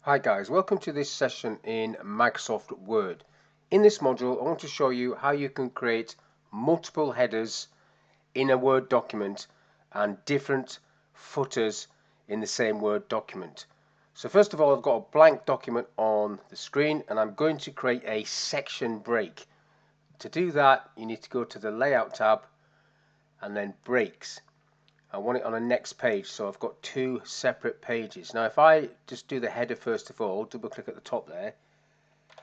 Hi guys, welcome to this session in Microsoft Word. In this module I want to show you how you can create multiple headers in a Word document and different footers in the same Word document. So first of all, I've got a blank document on the screen and I'm going to create a section break. To do that, you need to go to the Layout tab and then Breaks. I want it on the next page, so I've got two separate pages. Now if I just do the header first of all, double click at the top there,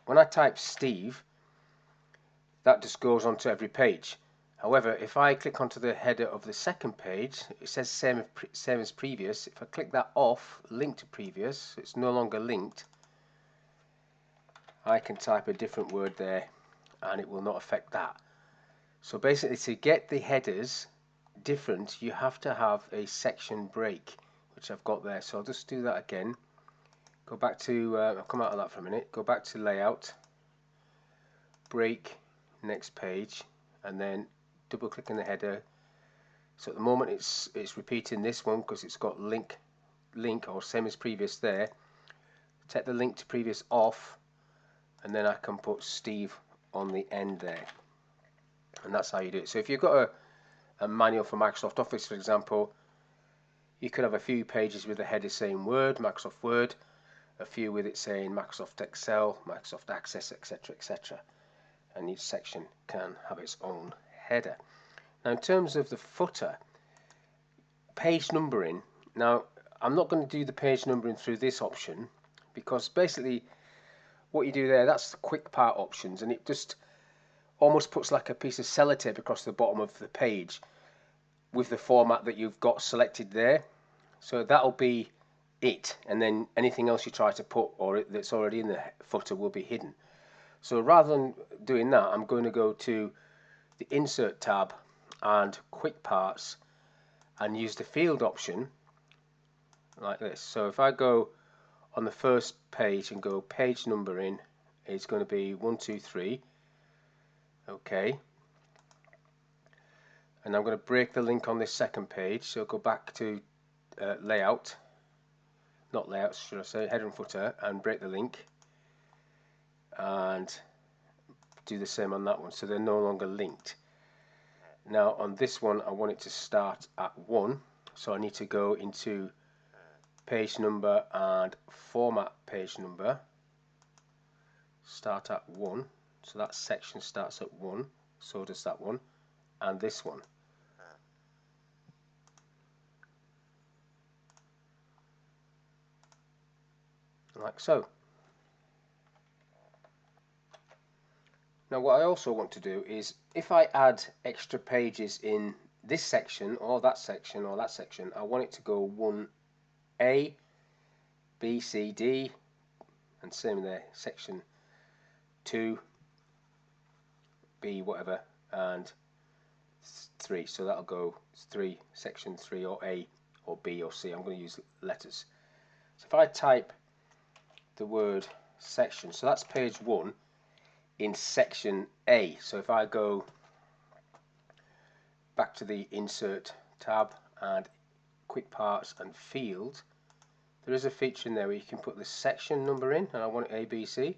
when I type Steve, that just goes onto every page. However, if I click onto the header of the second page, it says same as previous. If I click that off, link to previous, it's no longer linked, I can type a different word there and it will not affect that. So basically, to get the headers different, you have to have a section break, which I've got there. So I'll just do that again. Go back to I'll come out of that for a minute. Go back to Layout, Break, next page, and then double click in the header. So at the moment it's repeating this one because it's got link or same as previous there. Take the link to previous off, and then I can put Steve on the end there, and that's how you do it. So if you've got a manual for Microsoft Office, for example, you could have a few pages with the header saying Word, Microsoft Word, a few with it saying Microsoft Excel, Microsoft Access, etc., etc. And each section can have its own header. Now in terms of the footer, page numbering, now I'm not going to do the page numbering through this option because basically what you do there, that's the quick part options, and it just almost puts like a piece of sellotape across the bottom of the page with the format that you've got selected there. So that'll be it, and then anything else you try to put or that's already in the footer will be hidden. So rather than doing that, I'm going to go to the Insert tab and Quick Parts and use the field option like this. So if I go on the first page and go page numbering, it's going to be 1, 2, 3. Okay. And I'm going to break the link on this second page. So go back to Layout, not Layout, should I say, header and footer, and break the link. And do the same on that one, so they're no longer linked. Now on this one I want it to start at 1, so I need to go into page number and format page number, start at 1, so that section starts at 1, so does that one and this one. Like so. Now what I also want to do is, if I add extra pages in this section or that section or that section, I want it to go 1A, B, C, D, and same there, section 2, B, whatever, and 3. So that'll go 3, section 3, or A, or B, or C. I'm going to use letters. So if I type the word section, so that's page 1 in section A. So if I go back to the Insert tab and Quick Parts and Field, there is a feature in there where you can put the section number in, and I want it A, B, C.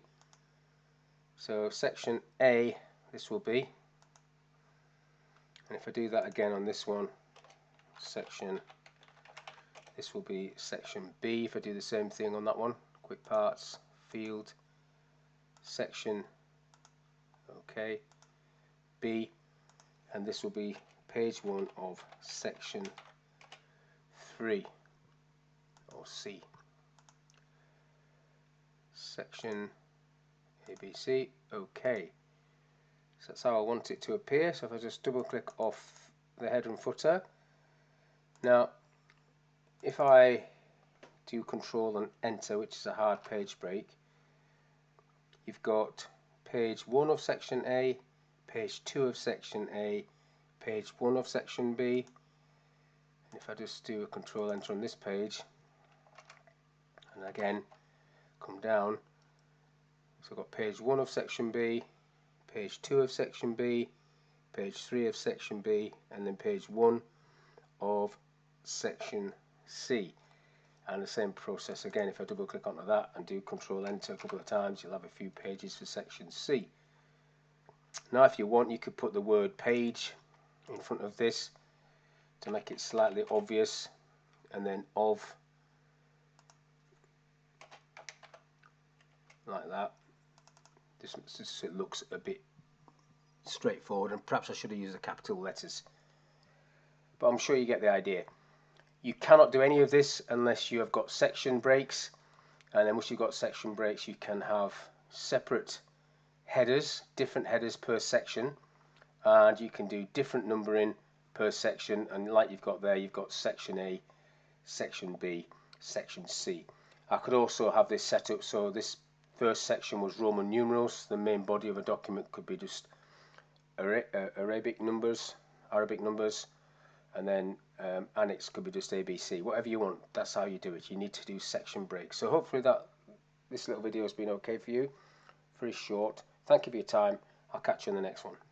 So section A, this will be, and if I do that again on this one, section, this will be section B. If I do the same thing on that one, Quick Parts, Field, section, okay, B, and this will be page 1 of section 3, or C. Section ABC, okay. So that's how I want it to appear. So if I just double click off the header and footer. Now if I do Control and Enter, which is a hard page break, you've got page 1 of section A, page 2 of section A, page 1 of section B, and if I just do a Control Enter on this page and again come down, so I've got page 1 of section B, page 2 of section B, page 3 of section B, and then page 1 of section C. And the same process again, if I double click onto that and do Control Enter a couple of times, you'll have a few pages for section C. Now if you want, you could put the word page in front of this to make it slightly obvious, and then of, like that. This so it looks a bit straightforward, and perhaps I should have used the capital letters, but I'm sure you get the idea. You cannot do any of this unless you have got section breaks, and then once you've got section breaks you can have separate headers, different headers per section, and you can do different numbering per section, and like you've got there, you've got section A, section B, section C. I could also have this set up so this first section was Roman numerals, the main body of a document could be just Arabic numbers, and then annex could be just ABC. Whatever you want, that's how you do it. You need to do section breaks. So hopefully this little video has been okay for you. Very short. Thank you for your time. I'll catch you in the next one.